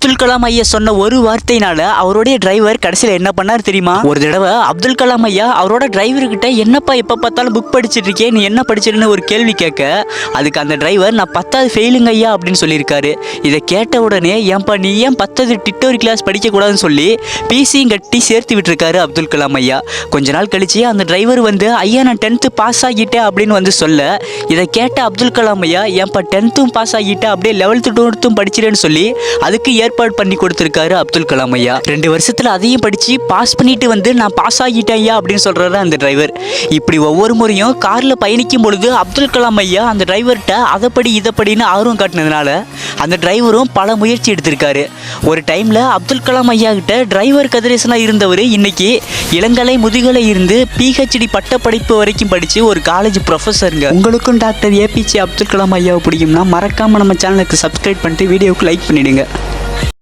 அப்துல் கலாம் ஐயா சொன்ன ஒரு வார்த்தையினால அவருடைய டிரைவர் கடைசியில் என்ன பண்ணார் தெரியுமா? ஒரு தடவை அப்துல் கலாம் ஐயா அவரோட டிரைவர்கிட்ட என்னப்பா எப்போ பார்த்தாலும் புக் படிச்சுட்டு இருக்கே, நீ என்ன படிச்சிருன்னு ஒரு கேள்வி கேட்க, அதுக்கு அந்த டிரைவர் நான் 10வது ஃபெயிலுங்க ஐயா அப்படின்னு சொல்லியிருக்காரு. இதை கேட்ட உடனே ஏன்பா நீ ஏன் 10வது டிட்டோரி கிளாஸ் படிக்கக்கூடாதுன்னு சொல்லி பிசியும் கட்டி சேர்த்து விட்டுருக்காரு அப்துல் கலாம் ஐயா. கொஞ்ச நாள் கழிச்சு அந்த டிரைவர் வந்து ஐயா நான் 10th பாஸ் ஆகிட்டேன் அப்படின்னு வந்து சொல்ல, இதை கேட்ட அப்துல் கலாம் ஐயா ஏன்பா 10th பாஸ் ஆகிட்டேன் அப்படியே 11th 12th படிச்சிருன்னு சொல்லி அதுக்கு ஏற்பாடு பண்ணி கொடுத்திருக்காரு அப்துல் கலாம் ஐயா. 2 வருஷத்துல அதையும் படிச்சு பாஸ் பண்ணிட்டு வந்து நான் பாஸ் ஆகிட்டேன் ஐயா அப்படின்னு சொல்றாரு அந்த டிரைவர். இப்படி ஒவ்வொரு முறையும் கார்ல பயணிக்கும் பொழுது அப்துல் கலாம் ஐயா அந்த டிரைவர்கிட்ட அதை படி இதை படின்னு ஆர்வம் காட்டினதுனால அந்த டிரைவரும் பல முயற்சி எடுத்திருக்காரு. ஒரு டைம்ல அப்துல் கலாம் ஐயா கிட்ட டிரைவர் கதிரேசனா இருந்தவர் இன்னைக்கு இளங்கலை முதுகலை இருந்து PhD பட்ட படிப்பு வரைக்கும் படிச்சு ஒரு காலேஜ் ப்ரொஃபஸருங்க. உங்களுக்கும் டாக்டர் APJ அப்துல் கலாம் ஐயாவை பிடிக்கும்னா மறக்காம நம்ம சேனலுக்கு சப்ஸ்கிரைப் பண்ணிட்டு வீடியோவுக்கு லைக் பண்ணிடுங்க.